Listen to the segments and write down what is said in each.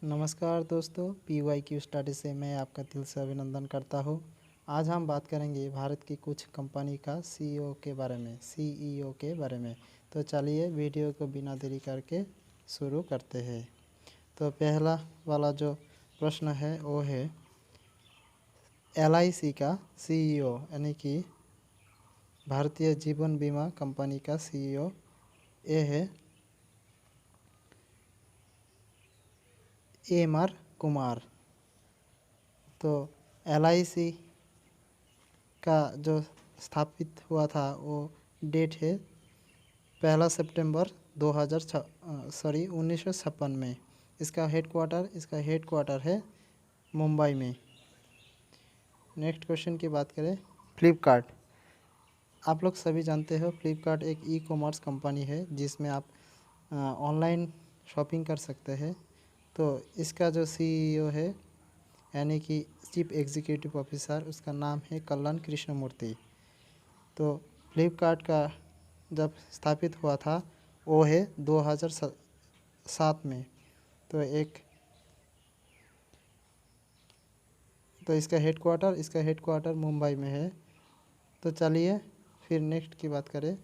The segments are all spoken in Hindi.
नमस्कार दोस्तों, PYQ स्टडी से मैं आपका दिल से अभिनंदन करता हूँ। आज हम बात करेंगे भारत की कुछ कंपनी का सीईओ के बारे में। तो चलिए वीडियो को बिना देरी करके शुरू करते हैं। तो पहला वाला जो प्रश्न है वो है LIC का सीईओ यानी कि भारतीय जीवन बीमा कंपनी का सीईओ ये है AMR कुमार। तो LIC का जो स्थापित हुआ था वो डेट है 1 सितंबर 1956 में। इसका हेडक्वार्टर है मुंबई में। नेक्स्ट क्वेश्चन की बात करें, फ्लिपकार्ट। आप लोग सभी जानते हो फ्लिपकार्ट एक ई-कॉमर्स कंपनी है जिसमें आप ऑनलाइन शॉपिंग कर सकते हैं। तो इसका जो सीईओ है यानी कि चीफ एग्जीक्यूटिव ऑफिसर, उसका नाम है कल्याण कृष्णमूर्ति। तो फ्लिपकार्ट का जब स्थापित हुआ था वो है 2007 में। तो इसका हेडक्वार्टर मुंबई में है। तो चलिए फिर नेक्स्ट की बात करें,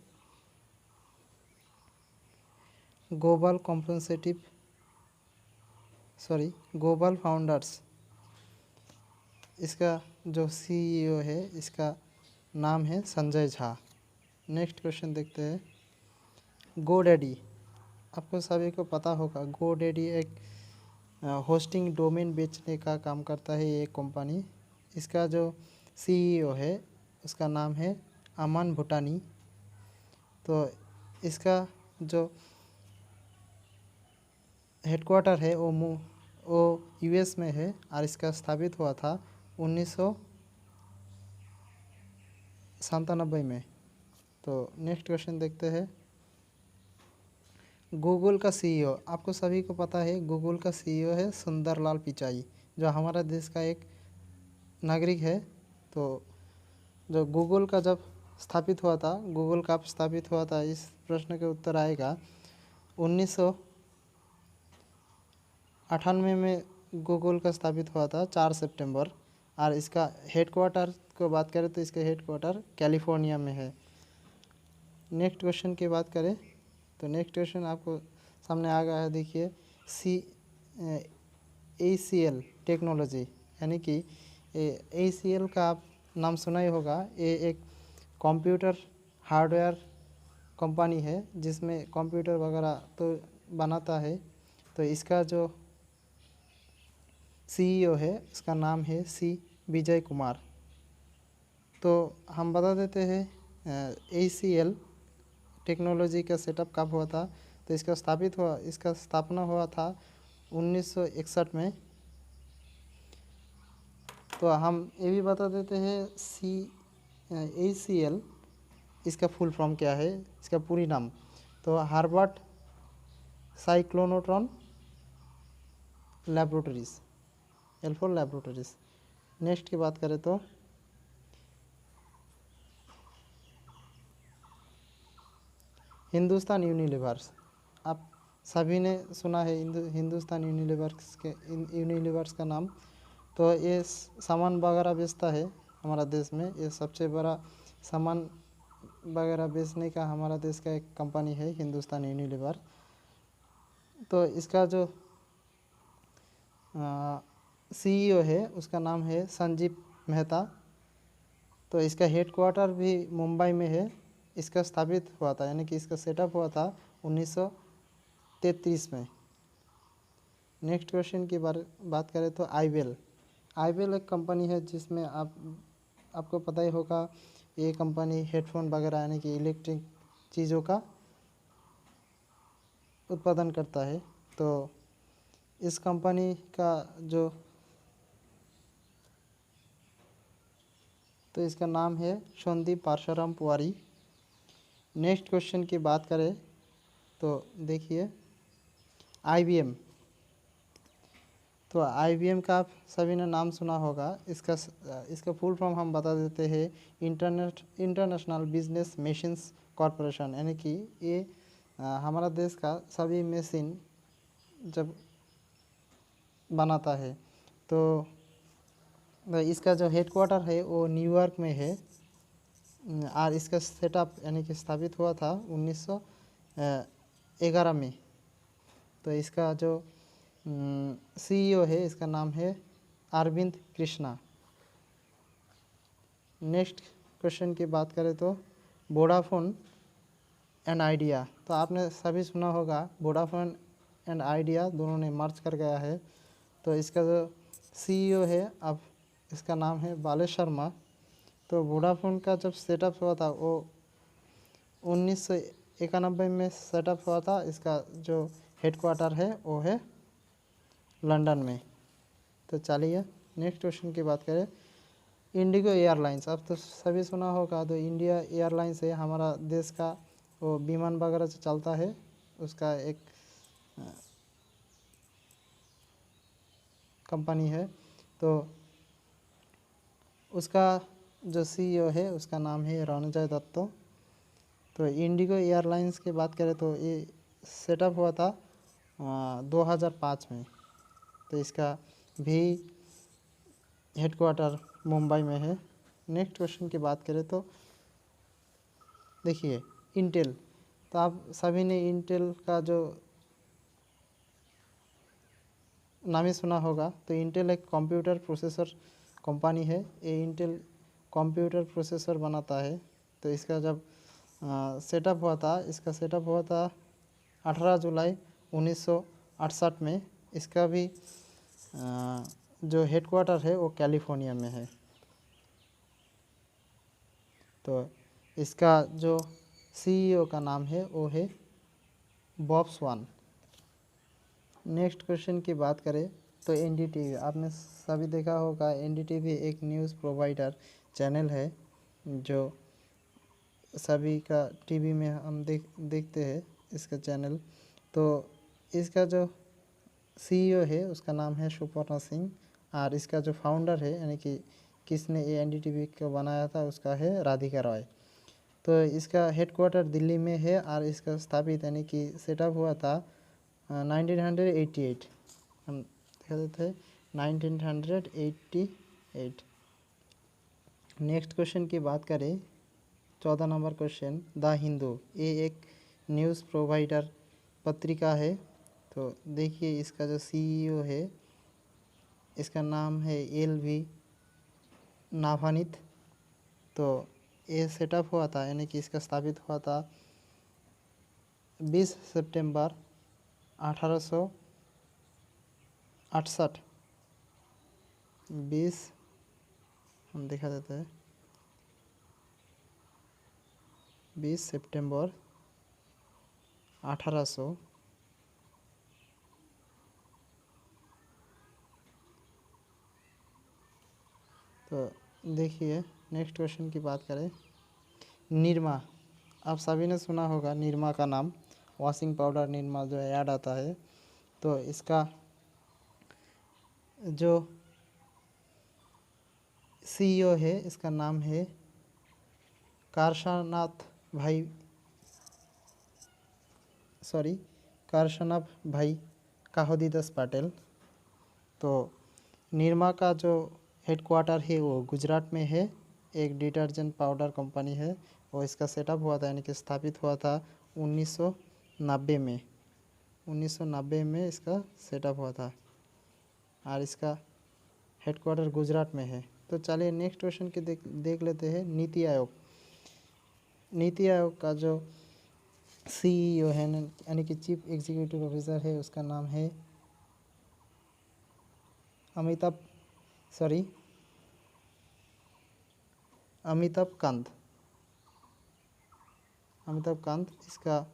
ग्लोबल फाउंडर्स। इसका जो सीईओ है इसका नाम है संजय झा। नेक्स्ट क्वेश्चन देखते हैं, गोडैडी। आपको सभी को पता होगा गोडैडी एक होस्टिंग डोमेन बेचने का काम करता है ये कंपनी। इसका जो सीईओ है उसका नाम है अमन भूटानी। तो इसका जो हेडक्वार्टर है वो यूएस में है और इसका स्थापित हुआ था 1997 में। तो नेक्स्ट क्वेश्चन देखते हैं, गूगल का सीईओ। आपको सभी को पता है गूगल का सीईओ है सुंदरलाल पिचाई, जो हमारा देश का एक नागरिक है। तो जो गूगल का स्थापित हुआ था, इस प्रश्न के उत्तर आएगा 1998 में गूगल का स्थापित हुआ था 4 सितंबर। और इसका हेडक्वार्टर को बात करें तो इसका हेडक्वार्टर कैलिफोर्निया में है। नेक्स्ट क्वेश्चन की बात करें तो नेक्स्ट क्वेश्चन आपको सामने आ गया है, देखिए ACL टेक्नोलॉजी यानी कि ACL का आप नाम सुना ही होगा। ये एक कंप्यूटर हार्डवेयर कंपनी है जिसमें कंप्यूटर वगैरह तो बनाता है। तो इसका जो सीईओ है उसका नाम है विजय कुमार। तो हम बता देते हैं ACL टेक्नोलॉजी का सेटअप कब हुआ था। तो इसका स्थापना हुआ था 1961 में। तो हम ये भी बता देते हैं ACL इसका फुल फॉर्म क्या है, इसका पूरी नाम। तो Harvard cyclotron laboratories, L for laboratories. Next की बात करें तो हिंदुस्तान यूनिलीवर्स। आप सभी ने सुना है हिंदुस्तान यूनिलीवर्स का नाम। तो ये सामान वगैरह बेचता है हमारा देश में। ये सबसे बड़ा सामान वगैरह बेचने का हमारा देश का एक कंपनी है हिंदुस्तान यूनिलीवर। तो इसका जो सीईओ है उसका नाम है संजीव मेहता। तो इसका हेडक्वार्टर भी मुंबई में है। इसका स्थापित हुआ था यानी कि इसका सेटअप हुआ था 1933 में। नेक्स्ट क्वेश्चन की बात करें तो आईवेल एक कंपनी है जिसमें आपको पता ही होगा, ये कंपनी हेडफोन वगैरह यानी कि इलेक्ट्रिक चीज़ों का उत्पादन करता है। तो इस कंपनी का तो इसका नाम है संदीप पारशुराम पुवारी। नेक्स्ट क्वेश्चन की बात करें तो देखिए IBM। तो IBM का आप सभी ने नाम सुना होगा। इसका फुल फॉर्म हम बता देते हैं, इंटरनेशनल बिजनेस मशीन्स कॉरपोरेशन। यानी कि ये हमारा देश का सभी मशीन जब बनाता है। तो इसका जो हेडक्वार्टर है वो न्यूयॉर्क में है। और इसका सेटअप यानी कि स्थापित हुआ था 1911 में। तो इसका जो सीईओ है इसका नाम है अरविंद कृष्णा। नेक्स्ट क्वेश्चन की बात करें तो वोडाफोन एंड आइडिया। तो आपने सभी सुना होगा वोडाफोन एंड आइडिया दोनों ने मर्ज कर गया है। तो इसका जो सीईओ है अब इसका नाम है बालेश शर्मा। तो वोडाफोन का जब सेटअप हुआ था वो 1991 में सेटअप हुआ था। इसका जो हेडक्वार्टर है वो है लंदन में। तो चलिए नेक्स्ट क्वेश्चन की बात करें इंडिगो एयरलाइंस। अब तो सभी सुना होगा। तो इंडिया एयरलाइंस है हमारा देश का, वो विमान वगैरह से चलता है, उसका एक कंपनी है। तो उसका जो सीईओ है उसका नाम है रणजय दत्त। तो इंडिगो एयरलाइंस की बात करें तो ये सेटअप हुआ था 2005 में। तो इसका भी हेडक्वार्टर मुंबई में है। नेक्स्ट क्वेश्चन की बात करें तो देखिए इंटेल। तो आप सभी ने इंटेल का जो नाम ही सुना होगा। तो इंटेल एक कंप्यूटर प्रोसेसर कंपनी है। ये इंटेल कंप्यूटर प्रोसेसर बनाता है। तो इसका जब सेटअप हुआ था, इसका सेटअप हुआ था 18 जुलाई 1968 में। इसका भी जो हेडक्वार्टर है वो कैलिफोर्निया में है। तो इसका जो सीईओ का नाम है वो है बॉब स्वान। नेक्स्ट क्वेश्चन की बात करें तो एनडीटीवी। आपने सभी देखा होगा एनडीटीवी एक न्यूज़ प्रोवाइडर चैनल है जो सभी का टीवी में हम देखते हैं इसका चैनल। तो इसका जो सीईओ है उसका नाम है सुपर्णा सिंह। और इसका जो फाउंडर है यानी कि किसने ये एनडीटीवी को बनाया था उसका है राधिका रॉय। तो इसका हेडक्वार्टर दिल्ली में है और इसका स्थापित यानी कि सेटअप हुआ था 1988। हम दिखा देते हैं 1988। नेक्स्ट क्वेश्चन की बात करें 14 नंबर क्वेश्चन द हिंदू। ये एक न्यूज़ प्रोवाइडर पत्रिका है। तो देखिए इसका जो सीईओ है इसका नाम है एल.वी. नाभानित। तो ये सेटअप हुआ था यानी कि इसका स्थापित हुआ था 20 सितंबर 1868। 20 हम दिखा देते हैं 20 सितंबर 1800। तो देखिए नेक्स्ट क्वेश्चन की बात करें निरमा। आप सभी ने सुना होगा निरमा का नाम, वॉशिंग पाउडर निरमा जो ऐड आता है। तो इसका जो सीईओ है इसका नाम है कारशनाथ भाई काहोदीदास पटेल। तो निरमा का जो हेडक्वार्टर है वो गुजरात में है। एक डिटर्जेंट पाउडर कंपनी है। और इसका सेटअप हुआ था यानी कि स्थापित हुआ था 1990 में। 1990 में इसका सेटअप हुआ था और इसका हेडक्वार्टर गुजरात में है। तो चलिए नेक्स्ट क्वेश्चन की देख लेते हैं नीति आयोग। नीति आयोग का जो सीईओ है यानी कि चीफ एग्जीक्यूटिव ऑफिसर है उसका नाम है अमिताभ कांत। इसका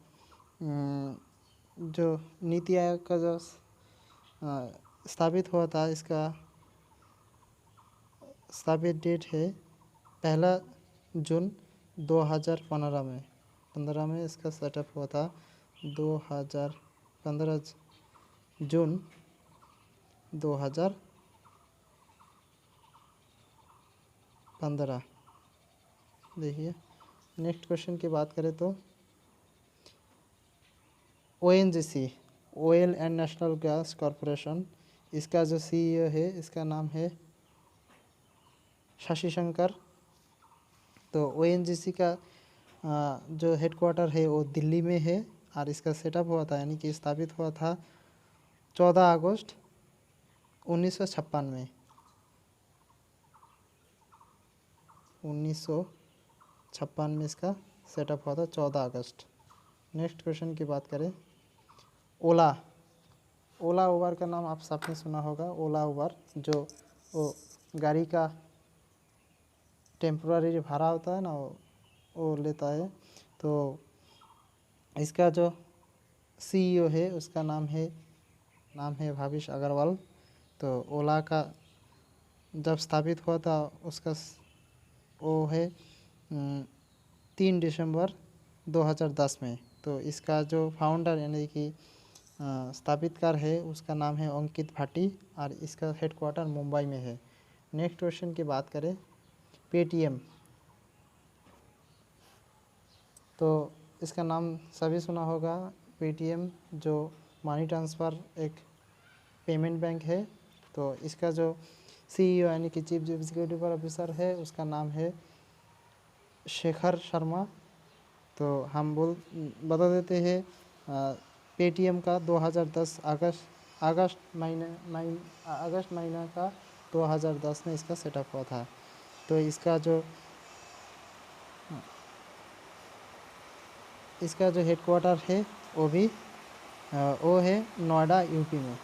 जो नीति आयोग का जो स्थापित हुआ था इसका स्थापित डेट है 1 जून 2015 में। 15 में इसका सेटअप हुआ था 2015 जून 2015। देखिए नेक्स्ट क्वेश्चन की बात करें तो ONGC oil and national gas corporation इसका जो सीईओ है इसका नाम है शशि शंकर। तो ओएनजीसी का जो हेडक्वार्टर है वो दिल्ली में है और इसका सेटअप हुआ था यानी कि स्थापित हुआ था 14 अगस्त 1956 में। 1956 में इसका सेटअप हुआ था 14 अगस्त। नेक्स्ट क्वेश्चन की बात करें, ओला। ओला उबर का नाम आप सबने सुना होगा। ओला उबर जो वो गाड़ी का टेम्पोररी भाड़ा होता है ना वो लेता है। तो इसका जो सीईओ है उसका नाम है भाविश अग्रवाल। तो ओला का जब स्थापित हुआ था उसका वो है 3 दिसंबर 2010 में। तो इसका जो फाउंडर यानी कि स्थापितकार है उसका नाम है अंकित भाटी और इसका हेडक्वार्टर मुंबई में है। नेक्स्ट क्वेश्चन की बात करें, पेटीएम। तो इसका नाम सभी सुना होगा, पेटीएम जो मनी ट्रांसफ़र एक पेमेंट बैंक है। तो इसका जो सीईओ यानी कि चीफ एग्जीक्यूटिव ऑफिसर है उसका नाम है शेखर शर्मा। तो हम बता देते हैं पेटीएम का 2010 अगस्त महीना का 2010 में इसका सेटअप हुआ था। तो इसका जो हेडक्वार्टर है वो है नोएडा यूपी में।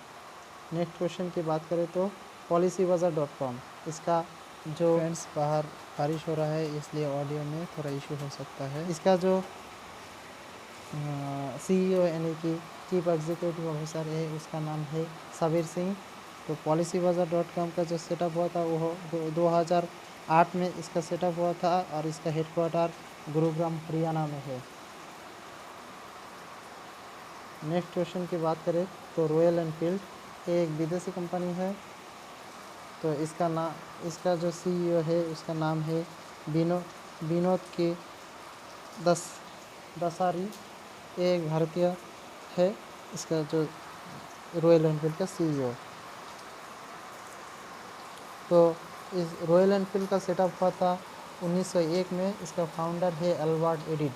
नेक्स्ट क्वेश्चन की बात करें तो policybazaar.com। इसका जो फ्रेंड्स बाहर बारिश हो रहा है इसलिए ऑडियो में थोड़ा इशू हो सकता है। इसका जो सीईओ यानी कि चीफ एग्जीक्यूटिव ऑफिसर है उसका नाम है सबीर सिंह। तो policybazaar.com का जो सेटअप हुआ था वो 2008 में इसका सेटअप हुआ था और इसका हेडक्वार्टर गुरुग्राम हरियाणा में है। नेक्स्ट क्वेश्चन की बात करें तो रॉयल एनफील्ड एक विदेशी कंपनी है। तो इसका जो सीईओ है उसका नाम है विनोद के दसारी। एक भारतीय है इसका जो रॉयल एनफील्ड का सीईओ। तो इस रॉयल एनफील्ड का सेटअप हुआ था 1901 में। इसका फाउंडर है अल्बर्ट एडिट।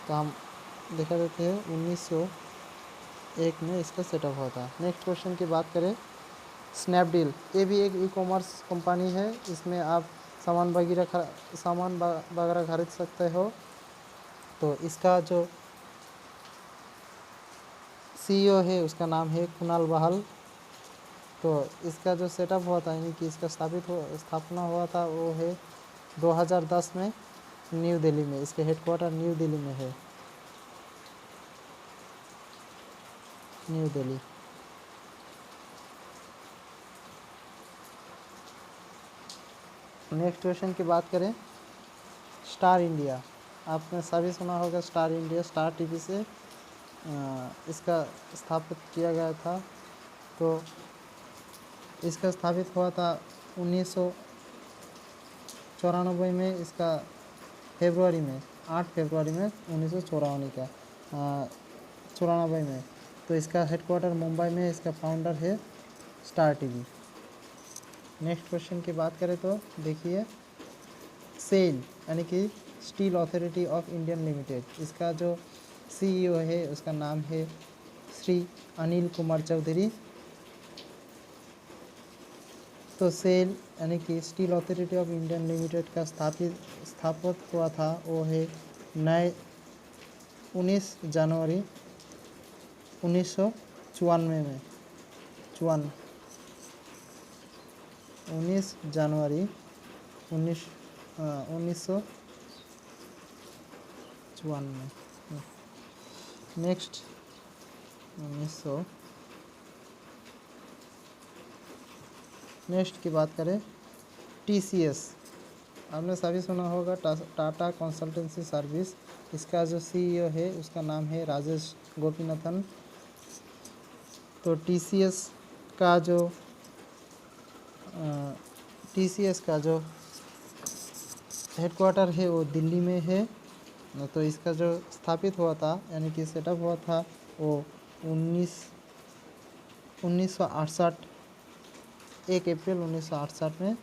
तो हम दिखा देते हैं 1901 में इसका सेटअप हुआ था। नेक्स्ट क्वेश्चन की बात करें, स्नैपडील। ये भी एक ई कॉमर्स कंपनी है। इसमें आप सामान वगैरह खरीद सकते हो। तो इसका जो सीईओ है उसका नाम है कुणाल बहाल। तो इसका जो सेटअप हुआ था यानी कि इसका स्थापना हुआ था वो है 2010 में न्यू दिल्ली में। इसके हेडक्वार्टर न्यू दिल्ली में है, न्यू दिल्ली। नेक्स्ट क्वेश्चन की बात करें, स्टार इंडिया। आपने सभी सुना होगा स्टार इंडिया। स्टार टीवी से इसका स्थापित किया गया था। तो इसका स्थापित हुआ था 1994 में। इसका 8 फरवरी में 1994 का 94 में। तो इसका हेडक्वार्टर मुंबई में। इसका फाउंडर है स्टार टीवी। नेक्स्ट क्वेश्चन की बात करें तो देखिए, सेल यानी कि steel authority of Indian limited. इसका जो सीईओ है उसका नाम है श्री अनिल कुमार चौधरी। तो सेल यानी कि steel authority of Indian limited का स्थापित हुआ था वो है 19 जनवरी 1994 में। 19 जनवरी 1954 में। नेक्स्ट 1900 नेक्स्ट की बात करें, टीसीएस। आपने सभी सुना होगा टाटा कंसल्टेंसी सर्विस। इसका जो सीईओ है उसका नाम है राजेश गोपीनाथन। तो टीसीएस का जो हेडक्वार्टर है वो दिल्ली में है। तो इसका जो स्थापित हुआ था यानी कि सेटअप हुआ था वो 19 1968, 1 अप्रैल 1968 में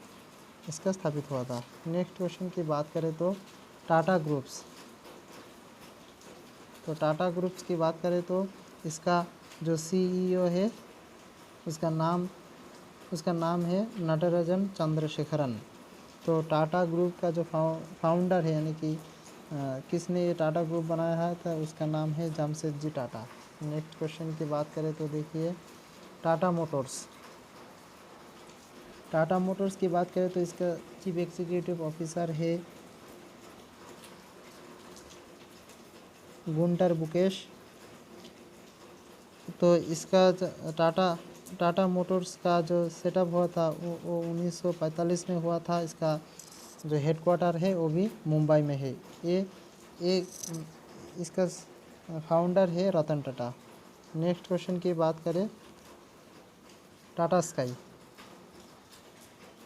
इसका स्थापित हुआ था। नेक्स्ट क्वेश्चन की बात करें तो टाटा ग्रुप्स। तो टाटा ग्रुप्स की बात करें तो इसका जो सीईओ है उसका नाम है नटराजन चंद्रशेखरन। तो टाटा ग्रुप का जो फाउंडर है यानी कि किसने ये टाटा ग्रुप बनाया है तो उसका नाम है जमशेदजी टाटा। नेक्स्ट क्वेश्चन की बात करें तो देखिए टाटा मोटर्स। टाटा मोटर्स की बात करें तो इसका चीफ एग्जीक्यूटिव ऑफिसर है गुंटर बुकेश। तो इसका टाटा मोटर्स का जो सेटअप हुआ था वो 1945 में हुआ था। इसका जो हेडक्वार्टर है वो भी मुंबई में है। ये इसका फाउंडर है रतन टाटा। नेक्स्ट क्वेश्चन की बात करें टाटा स्काई।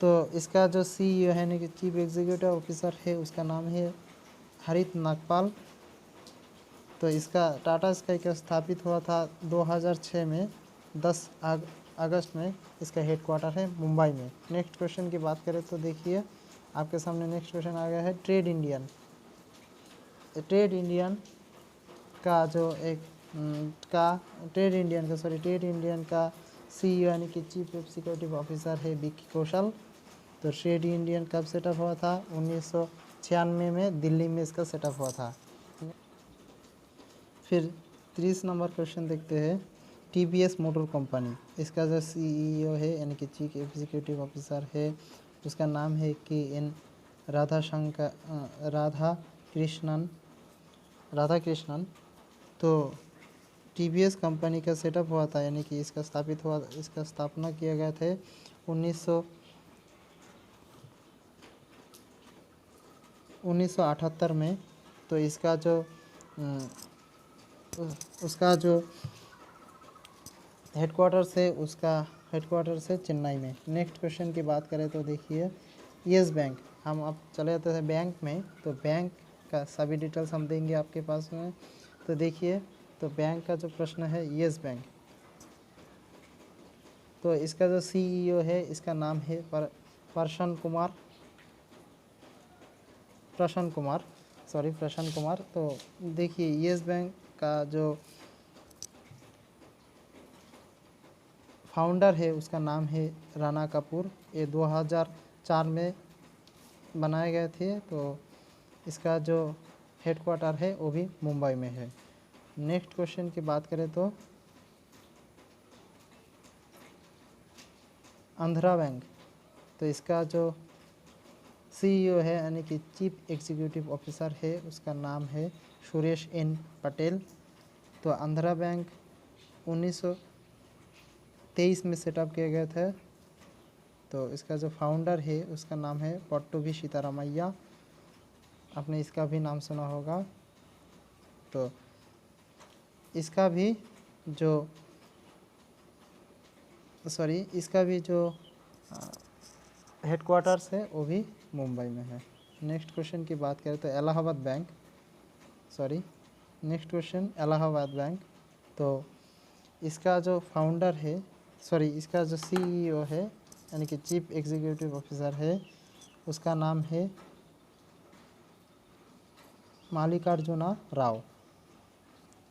तो इसका जो सीईओ है यानी कि चीफ एग्जीक्यूटिव ऑफिसर है उसका नाम है हरित नागपाल। तो इसका टाटा स्काई का स्थापित हुआ था 2006 में 10 अगस्त में। इसका हेडक्वार्टर है मुंबई में। नेक्स्ट क्वेश्चन की बात करें तो देखिए आपके सामने नेक्स्ट क्वेश्चन आ गया है ट्रेड इंडियन का जो एक ट्रेड इंडियन का सीईओ यानी कि चीफ एग्जीक्यूटिव ऑफिसर है विक्की कौशल। तो ट्रेड इंडियन कब सेटअप हुआ था 1996 में दिल्ली में इसका सेटअप हुआ था। फिर 30 नंबर क्वेश्चन देखते हैं टीवीएस मोटर कंपनी। इसका जो सीईओ है यानी कि चीफ एग्जीक्यूटिव ऑफिसर है उसका नाम है KN राधा कृष्णन। तो टीवीएस कंपनी का सेटअप हुआ था यानी कि इसका स्थापना किया गया थे 1978 में। तो उसका जो हेडक्वार्टर से चेन्नई में। नेक्स्ट क्वेश्चन की बात करें तो देखिए येस बैंक। हम अब चले जाते हैं बैंक में। तो बैंक का सभी डिटेल्स हम देंगे आपके पास में। तो देखिए तो बैंक का जो प्रश्न है येस बैंक। तो इसका जो सीईओ है इसका नाम है प्रशांत कुमार। तो देखिए येस बैंक का जो फाउंडर है उसका नाम है राणा कपूर। ये 2004 में बनाए गए थे। तो इसका जो हेडक्वार्टर है वो भी मुंबई में है। नेक्स्ट क्वेश्चन की बात करें तो आंध्रा बैंक। तो इसका जो सीईओ है यानी कि चीफ एग्जीक्यूटिव ऑफिसर है उसका नाम है सुरेश N पटेल। तो आंध्रा बैंक 1923 में सेटअप किया गया था। तो इसका जो फाउंडर है उसका नाम है पट्टुभी सीतारामैया। आपने इसका भी नाम सुना होगा। तो इसका भी जो हेडक्वार्टर्स है वो भी मुंबई में है। नेक्स्ट क्वेश्चन की बात करें तो इलाहाबाद बैंक। तो इसका जो फाउंडर है इसका जो सीईओ है यानी कि चीफ एग्जीक्यूटिव ऑफिसर है उसका नाम है मल्लिकार्जुना राव।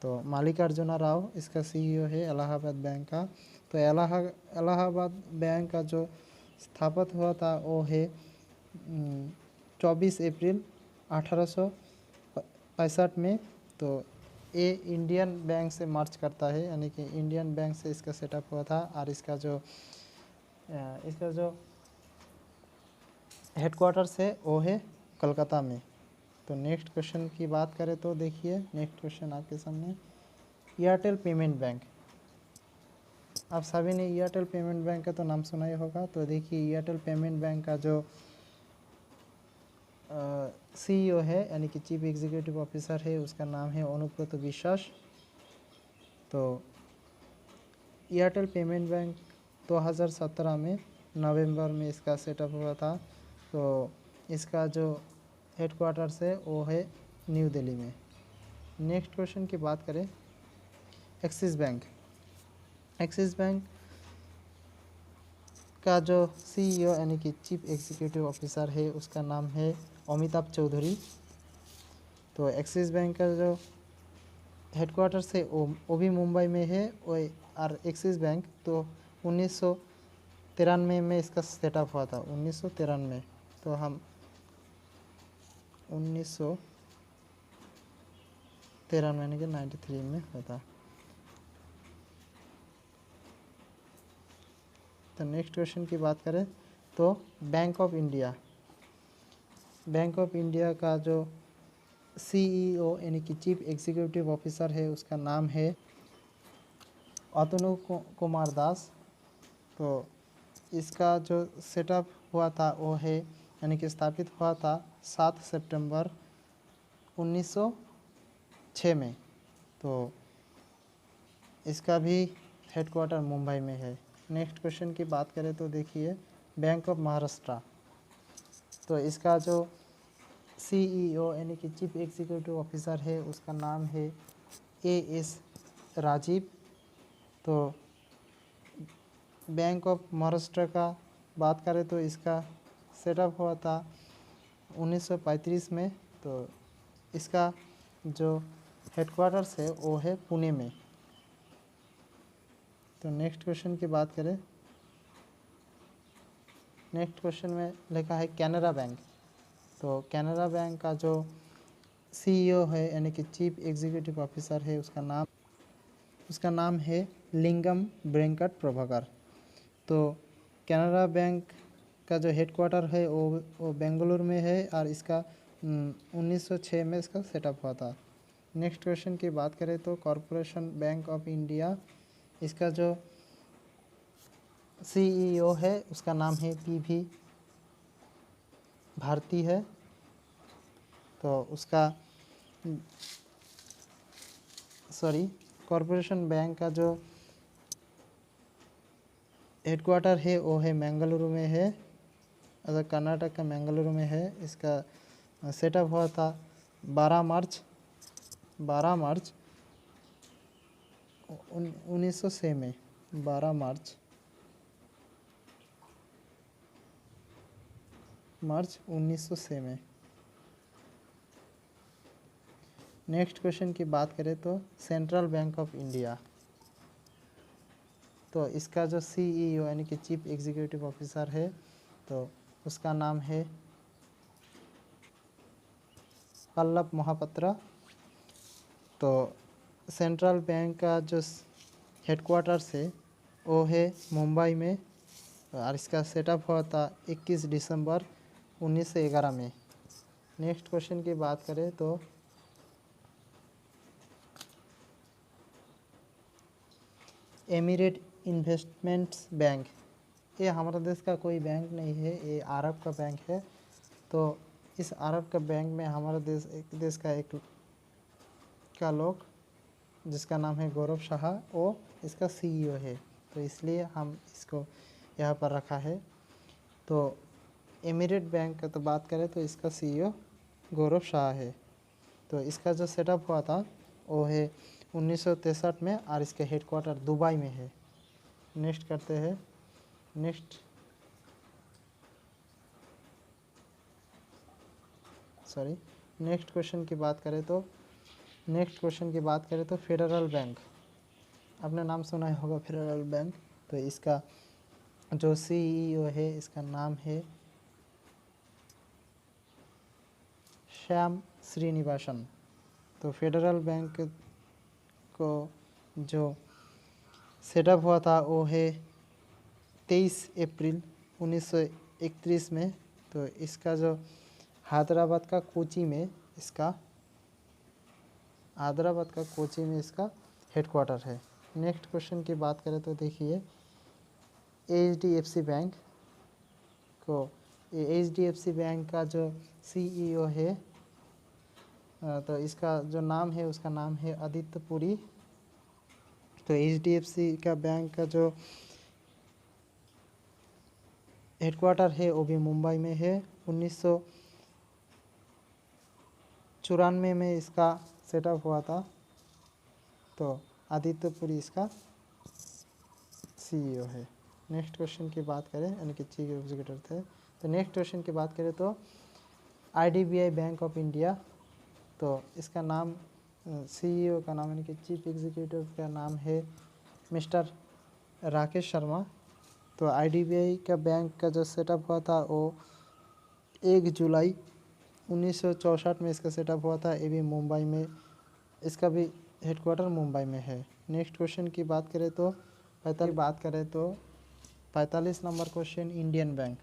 तो मल्लिकार्जुना राव इसका सीईओ है इलाहाबाद बैंक का। तो इलाहाबाद बैंक का जो स्थापित हुआ था वो है 24 अप्रैल 1865 में। तो ये इंडियन बैंक से मर्ज करता है यानी कि इंडियन बैंक से इसका सेटअप हुआ था। और इसका जो हेडक्वार्टर्स है वो है कोलकाता में। तो नेक्स्ट क्वेश्चन की बात करें तो देखिए नेक्स्ट क्वेश्चन आपके सामने एयरटेल पेमेंट बैंक। आप सभी ने एयरटेल पेमेंट बैंक का तो नाम सुना ही होगा। तो देखिए एयरटेल पेमेंट बैंक का जो सीईओ है यानी कि चीफ एग्जीक्यूटिव ऑफिसर है उसका नाम है अनुब्रत विश्वास। तो एयरटेल पेमेंट बैंक 2017 में नवंबर में इसका सेटअप हुआ था। तो इसका जो हेडक्वार्टर्स है वो है न्यू दिल्ली में। नेक्स्ट क्वेश्चन की बात करें एक्सिस बैंक। का जो सीईओ यानी कि चीफ एग्जीक्यूटिव ऑफिसर है उसका नाम है अमिताभ चौधरी। तो एक्सिस बैंक का जो हेडक्वार्टर्स है वो भी मुंबई में है। और एक्सिस बैंक तो 1993 में इसका सेटअप हुआ था, 1993। तो हम 1993 यानी कि 93 में हुआ था। तो नेक्स्ट क्वेश्चन की बात करें तो बैंक ऑफ इंडिया का जो सीईओ यानी कि चीफ एग्जीक्यूटिव ऑफिसर है उसका नाम है अतनु कुमार दास। तो इसका जो सेटअप हुआ था वो है यानी कि स्थापित हुआ था 7 सितंबर 1906 में। तो इसका भी हेडक्वार्टर मुंबई में है। नेक्स्ट क्वेश्चन की बात करें तो देखिए बैंक ऑफ महाराष्ट्र। तो इसका जो सीईओ यानी कि चीफ एग्जीक्यूटिव ऑफिसर है उसका नाम है एएस राजीव। तो बैंक ऑफ महाराष्ट्र का बात करें तो इसका सेटअप हुआ था 1935 में। तो इसका जो हेडक्वार्टर्स है वो है पुणे में। तो नेक्स्ट क्वेश्चन की बात करें, नेक्स्ट क्वेश्चन में लिखा है कैनरा बैंक। तो कैनरा बैंक का जो सीईओ है यानी कि चीफ एग्जीक्यूटिव ऑफिसर है उसका नाम है लिंगम वेंकट प्रभाकर। तो कैनरा बैंक का जो हेडक्वार्टर है वो बेंगलुरु में है और इसका 1906 में इसका सेटअप हुआ था। नेक्स्ट क्वेश्चन की बात करें तो कॉरपोरेशन बैंक ऑफ इंडिया, इसका जो सीईओ है उसका नाम है पीवी भारती है। तो उसका कॉरपोरेशन बैंक का जो हेडक्वार्टर है वो है बेंगलुरु में है, अगर कर्नाटक का बेंगलुरु में है। इसका सेटअप हुआ था 12 मार्च 1906 में, 12 मार्च 1906 में। नेक्स्ट क्वेश्चन की बात करें तो सेंट्रल बैंक ऑफ इंडिया। तो इसका जो सीईओ यानी कि चीफ एग्जीक्यूटिव ऑफिसर है तो उसका नाम है पल्लव महापात्रा। तो सेंट्रल बैंक का जो हेडक्वार्टर्स है वो है मुंबई में और इसका सेटअप हुआ था 21 दिसंबर 1911 में। नेक्स्ट क्वेश्चन की बात करें तो एमिरेट इन्वेस्टमेंट्स बैंक, ये हमारे देश का कोई बैंक नहीं है, ये अरब का बैंक है। तो इस अरब का बैंक में हमारे देश का एक का लोग जिसका नाम है गौरव शाह, वो इसका सीईओ है। तो इसलिए हम इसको यहाँ पर रखा है। तो एमिरेट बैंक का तो बात करें तो इसका सीईओ गौरव शाह है। तो इसका जो सेटअप हुआ था वो है 1963 में और इसके हेडक्वार्टर दुबई में है। नेक्स्ट करते हैं, नेक्स्ट क्वेश्चन की बात करें तो फेडरल बैंक, आपने नाम सुना ही होगा फेडरल बैंक। तो इसका जो सीईओ है इसका नाम है श्याम श्रीनिवासन। तो फेडरल बैंक को जो सेटअप हुआ था वो है 23 अप्रैल 1931 में। तो इसका जो हैदराबाद का कोची में इसका हेडक्वार्टर है। नेक्स्ट क्वेश्चन की बात करें तो देखिए एचडीएफसी बैंक का जो सीईओ है तो इसका जो नाम है उसका नाम है आदित्य पुरी। तो एचडीएफसी का बैंक का जो हेडक्वार्टर है वो भी मुंबई में है। 1994 में इसका सेटअप हुआ था। तो आदित्य पुरी इसका सीईओ है। नेक्स्ट क्वेश्चन की बात करें, यानी कि चीफ एग्जीक्यूटिव थे। तो नेक्स्ट क्वेश्चन की बात करें तो IDBI बैंक ऑफ इंडिया, तो इसका नाम CEO का नाम यानी कि चीफ एग्जीक्यूटिव का नाम है मिस्टर राकेश शर्मा। तो IDBI का बैंक का जो सेटअप हुआ था वो 1 जुलाई 1964 में इसका सेटअप हुआ था, ये भी मुंबई में, इसका भी हेडक्वार्टर मुंबई में है। नेक्स्ट क्वेश्चन की बात करें तो 45 नंबर क्वेश्चन, इंडियन बैंक।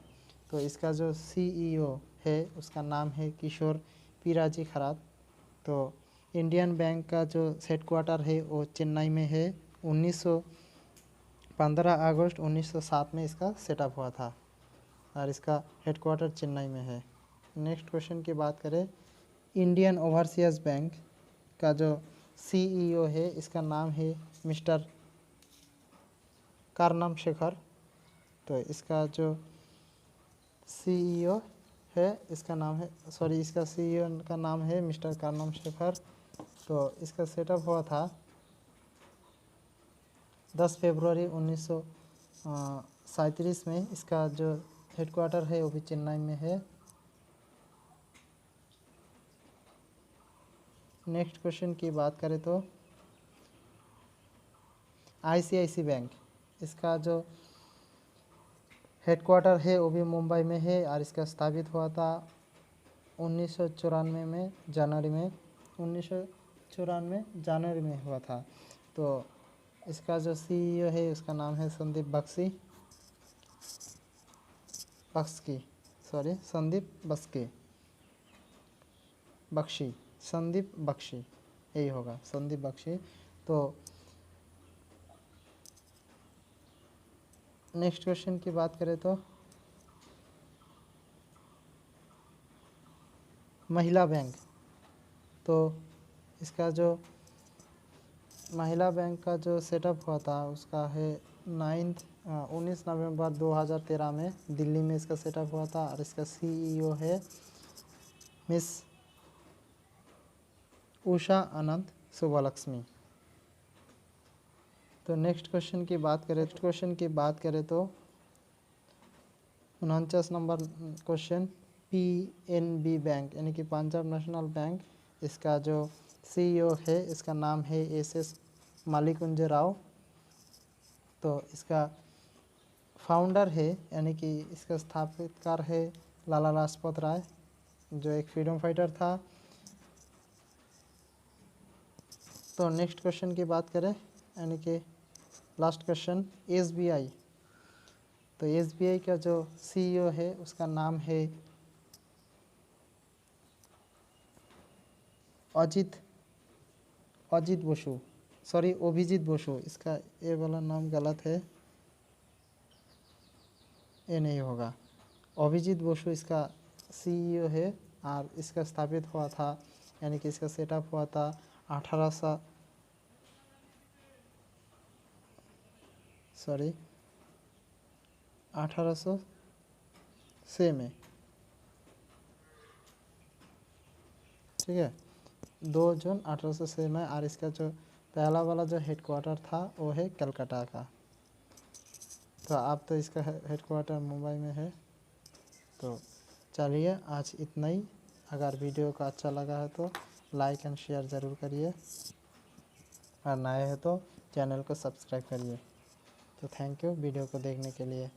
तो इसका जो CEO है उसका नाम है किशोर पीराजी खरात। तो इंडियन बैंक का जो हेडक्वार्टर है वो चेन्नई में है। 15 अगस्त 1907 में इसका सेटअप हुआ था और इसका हेडक्वार्टर चेन्नई में है। नेक्स्ट क्वेश्चन की बात करें, इंडियन ओवरसीज़ बैंक का जो CEO है इसका नाम है मिस्टर कारनाम शेखर। तो इसका जो CEO है इसका नाम है इसका CEO का नाम है मिस्टर कारनाम शेखर। तो इसका सेटअप हुआ था 10 फरवरी 1937 में। इसका जो हेडक्वार्टर है वो भी चेन्नई में है। नेक्स्ट क्वेश्चन की बात करें तो ICICI बैंक, इसका जो हेडक्वार्टर है वो भी मुंबई में है और इसका स्थापित हुआ था 1994 में जनवरी में 1994 जनवरी में हुआ था। तो इसका जो CEO है उसका नाम है संदीप बख्शी, यही होगा संदीप बख्शी। तो नेक्स्ट क्वेश्चन की बात करें तो महिला बैंक, तो इसका जो महिला बैंक का जो सेटअप हुआ था उसका है 19 नवंबर 2013 में दिल्ली में इसका सेटअप हुआ था और इसका CEO है मिस उषा अनंत सुब्बालक्ष्मी। तो नेक्स्ट क्वेश्चन की बात करें तो 49 नंबर क्वेश्चन, PNB बैंक यानी कि पंजाब नेशनल बैंक, इसका जो CEO है इसका नाम है SS मालिकुंज राव। तो इसका फाउंडर है यानी कि इसका स्थापितकार है लाला लाजपत राय, जो एक फ्रीडम फाइटर था। तो नेक्स्ट क्वेश्चन की बात करें यानी कि लास्ट क्वेश्चन, SBI। तो SBI का जो CEO है उसका नाम है अभिजीत बसु। इसका ये वाला नाम गलत है, ये नहीं होगा। अभिजीत बसु इसका CEO है और इसका स्थापित हुआ था यानी कि इसका सेटअप हुआ था 1806 में, ठीक है, 2 जून 1806 में। और इसका जो पहला वाला जो हेडक्वार्टर था वो है कलकत्ता का। तो अब तो इसका हेडक्वार्टर मुंबई में है। तो चलिए आज इतना ही। अगर वीडियो को अच्छा लगा है तो लाइक एंड शेयर ज़रूर करिए और नए हैं तो चैनल को सब्सक्राइब करिए। तो थैंक यू वीडियो को देखने के लिए।